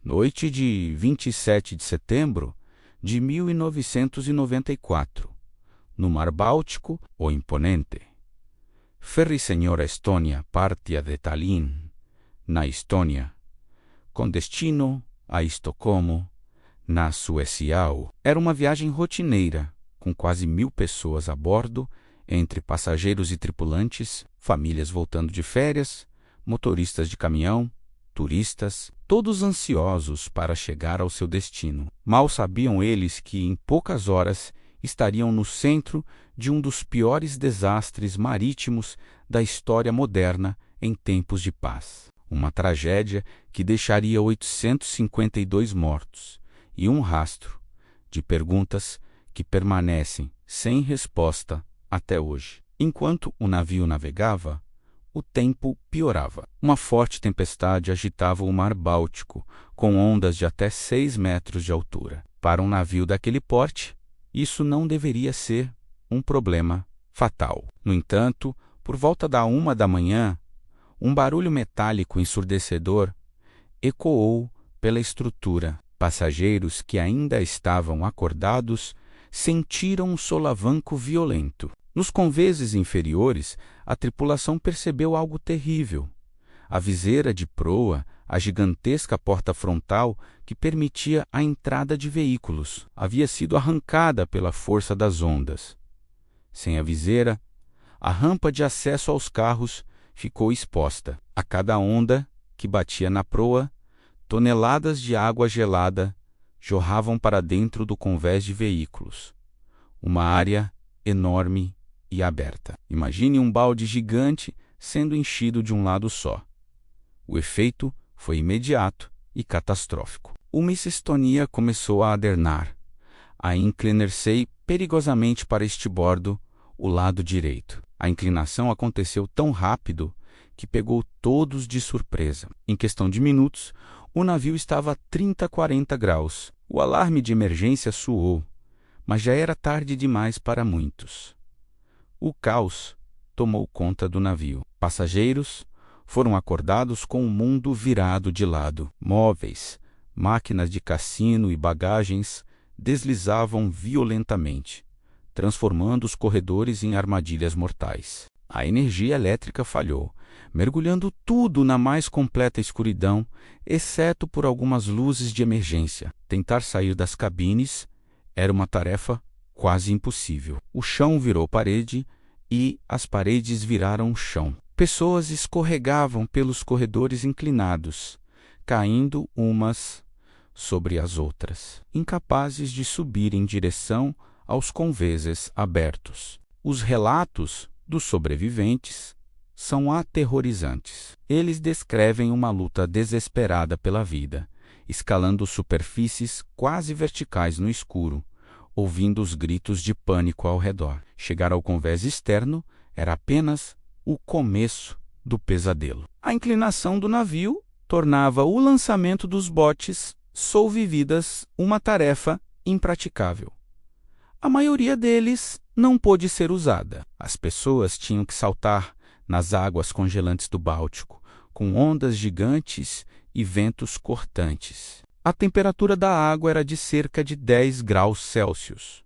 noite de 27 de setembro de 1994, no Mar Báltico, o imponente Ferry Senhora Estônia partia de Tallinn, na Estônia, com destino a Estocolmo, na Suécia. Era uma viagem rotineira, com quase 1000 pessoas a bordo, entre passageiros e tripulantes, famílias voltando de férias, motoristas de caminhão, turistas, todos ansiosos para chegar ao seu destino. Mal sabiam eles que, em poucas horas, estariam no centro de um dos piores desastres marítimos da história moderna em tempos de paz. Uma tragédia que deixaria 852 mortos e um rastro de perguntas que permanecem sem resposta até hoje. Enquanto o navio navegava, o tempo piorava. Uma forte tempestade agitava o Mar Báltico, com ondas de até 6 metros de altura. Para um navio daquele porte, isso não deveria ser um problema fatal. No entanto, por volta da 1 da manhã, um barulho metálico ensurdecedor ecoou pela estrutura. Passageiros que ainda estavam acordados sentiram um solavanco violento. Nos conveses inferiores, a tripulação percebeu algo terrível. A viseira de proa, a gigantesca porta frontal que permitia a entrada de veículos, havia sido arrancada pela força das ondas. Sem a viseira, a rampa de acesso aos carros ficou exposta. A cada onda que batia na proa, toneladas de água gelada jorravam para dentro do convés de veículos. Uma área enorme e aberta. Imagine um balde gigante sendo enchido de um lado só. O efeito foi imediato e catastrófico. O Miss Estonia começou a adernar, a inclinar-se perigosamente para estibordo, o lado direito. A inclinação aconteceu tão rápido que pegou todos de surpresa. Em questão de minutos, o navio estava a 30-40 graus. O alarme de emergência soou, mas já era tarde demais para muitos. O caos tomou conta do navio. Passageiros foram acordados com o mundo virado de lado. Móveis, máquinas de cassino e bagagens deslizavam violentamente, transformando os corredores em armadilhas mortais. A energia elétrica falhou, mergulhando tudo na mais completa escuridão, exceto por algumas luzes de emergência. Tentar sair das cabines era uma tarefa quase impossível. O chão virou parede e as paredes viraram chão. Pessoas escorregavam pelos corredores inclinados, caindo umas sobre as outras, incapazes de subir em direção aos conveses abertos. Os relatos dos sobreviventes são aterrorizantes. Eles descrevem uma luta desesperada pela vida, escalando superfícies quase verticais no escuro, ouvindo os gritos de pânico ao redor. Chegar ao convés externo era apenas o começo do pesadelo. A inclinação do navio tornava o lançamento dos botes solvividas uma tarefa impraticável. A maioria deles não pôde ser usada. As pessoas tinham que saltar nas águas congelantes do Báltico, com ondas gigantes e ventos cortantes. A temperatura da água era de cerca de 10 graus Celsius.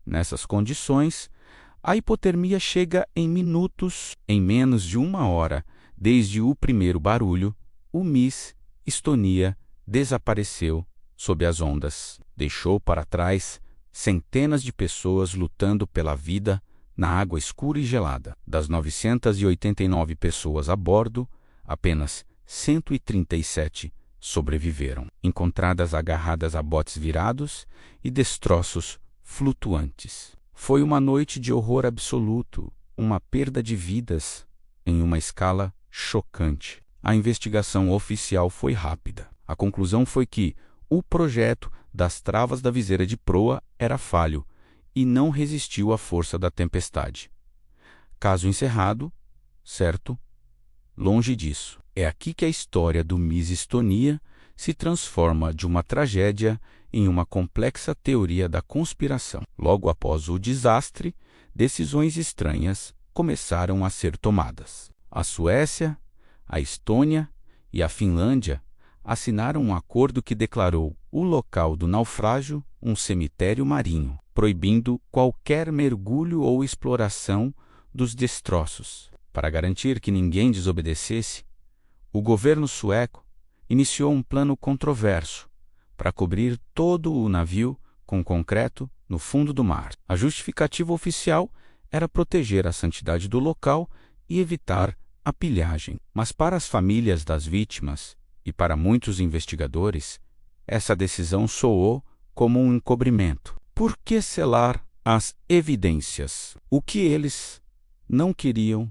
Nessas condições, a hipotermia chega em minutos. Em menos de 1 hora, desde o primeiro barulho, o Miss Estonia desapareceu sob as ondas. Deixou para trás centenas de pessoas lutando pela vida na água escura e gelada. Das 989 pessoas a bordo, apenas 137 sobreviveram, encontradas agarradas a botes virados e destroços flutuantes. Foi uma noite de horror absoluto, uma perda de vidas em uma escala chocante. A investigação oficial foi rápida. A conclusão foi que o projeto das travas da viseira de proa era falho e não resistiu à força da tempestade. Caso encerrado, certo? Longe disso. É aqui que a história do Miss Estonia se transforma de uma tragédia em uma complexa teoria da conspiração. Logo após o desastre, decisões estranhas começaram a ser tomadas. A Suécia, a Estônia e a Finlândia assinaram um acordo que declarou o local do naufrágio um cemitério marinho, proibindo qualquer mergulho ou exploração dos destroços. Para garantir que ninguém desobedecesse, o governo sueco iniciou um plano controverso para cobrir todo o navio com concreto no fundo do mar. A justificativa oficial era proteger a santidade do local e evitar a pilhagem. Mas para as famílias das vítimas e para muitos investigadores, essa decisão soou como um encobrimento. Por que selar as evidências? O que eles não queriam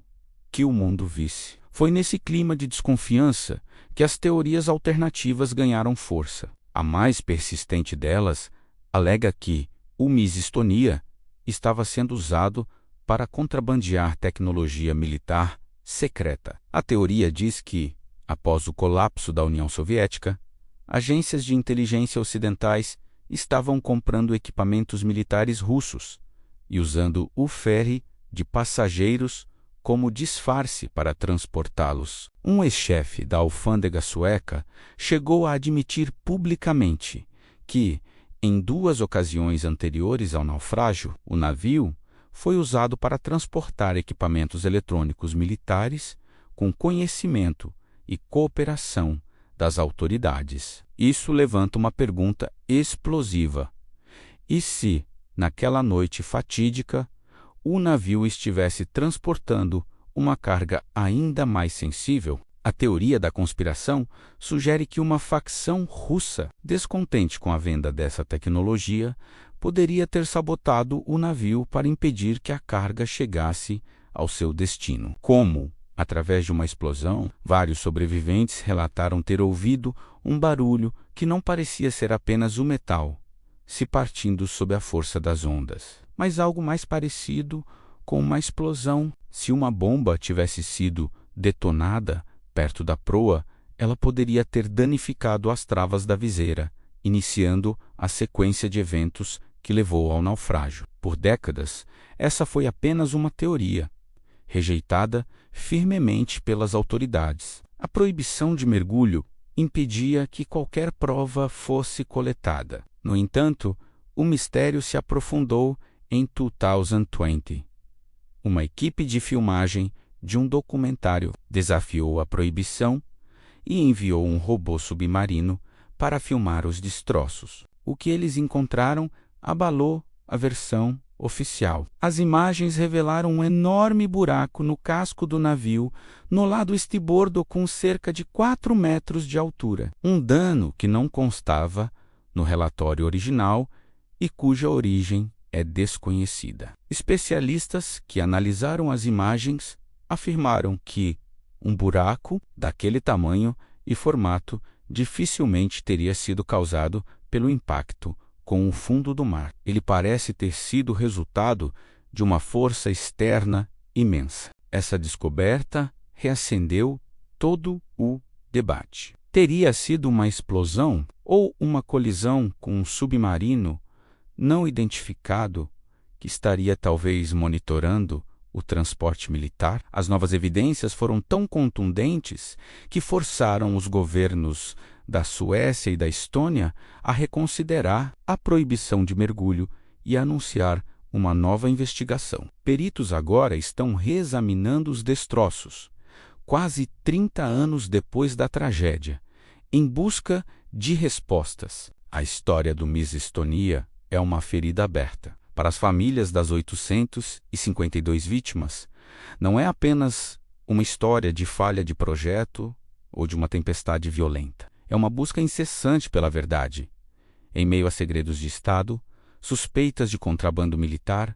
que o mundo visse. Foi nesse clima de desconfiança que as teorias alternativas ganharam força. A mais persistente delas alega que o Miss Estonia estava sendo usado para contrabandear tecnologia militar secreta. A teoria diz que, após o colapso da União Soviética, agências de inteligência ocidentais estavam comprando equipamentos militares russos e usando o ferry de passageiros como disfarce para transportá-los. Um ex-chefe da alfândega sueca chegou a admitir publicamente que, em 2 ocasiões anteriores ao naufrágio, o navio foi usado para transportar equipamentos eletrônicos militares com conhecimento e cooperação das autoridades. Isso levanta uma pergunta explosiva. E se, naquela noite fatídica, o navio estivesse transportando uma carga ainda mais sensível? A teoria da conspiração sugere que uma facção russa, descontente com a venda dessa tecnologia, poderia ter sabotado o navio para impedir que a carga chegasse ao seu destino. Como, através de uma explosão, vários sobreviventes relataram ter ouvido um barulho que não parecia ser apenas o metal se partindo sob a força das ondas, mas algo mais parecido com uma explosão. Se uma bomba tivesse sido detonada perto da proa, ela poderia ter danificado as travas da viseira, iniciando a sequência de eventos que levou ao naufrágio. Por décadas, essa foi apenas uma teoria, rejeitada firmemente pelas autoridades. A proibição de mergulho impedia que qualquer prova fosse coletada. No entanto, o mistério se aprofundou em 2020. Uma equipe de filmagem de um documentário desafiou a proibição e enviou um robô submarino para filmar os destroços. O que eles encontraram abalou a versão oficial. As imagens revelaram um enorme buraco no casco do navio, no lado estribordo com cerca de 4 metros de altura. Um dano que não constava no relatório original e cuja origem é desconhecida. Especialistas que analisaram as imagens afirmaram que um buraco daquele tamanho e formato dificilmente teria sido causado pelo impacto com o fundo do mar. Ele parece ter sido resultado de uma força externa imensa. Essa descoberta reacendeu todo o debate. Teria sido uma explosão ou uma colisão com um submarino não identificado que estaria talvez monitorando o transporte militar? As novas evidências foram tão contundentes que forçaram os governos da Suécia e da Estônia a reconsiderar a proibição de mergulho e a anunciar uma nova investigação. Peritos agora estão reexaminando os destroços, quase 30 anos depois da tragédia, em busca de respostas. A história do Miss Estonia é uma ferida aberta. Para as famílias das 852 vítimas, não é apenas uma história de falha de projeto ou de uma tempestade violenta. É uma busca incessante pela verdade, em meio a segredos de Estado, suspeitas de contrabando militar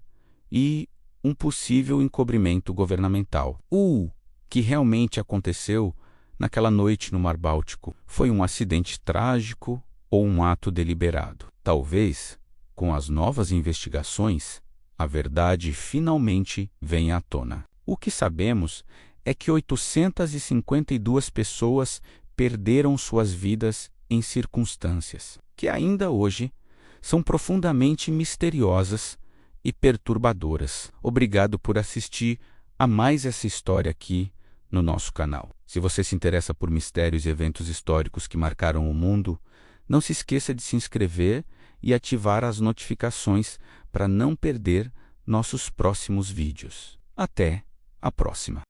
e um possível encobrimento governamental. O que realmente aconteceu naquela noite no Mar Báltico foi um acidente trágico ou um ato deliberado? Talvez, com as novas investigações, a verdade finalmente venha à tona. O que sabemos é que 852 pessoas perderam suas vidas em circunstâncias que ainda hoje são profundamente misteriosas e perturbadoras. Obrigado por assistir a mais essa história aqui no nosso canal. Se você se interessa por mistérios e eventos históricos que marcaram o mundo, não se esqueça de se inscrever e ativar as notificações para não perder nossos próximos vídeos. Até a próxima!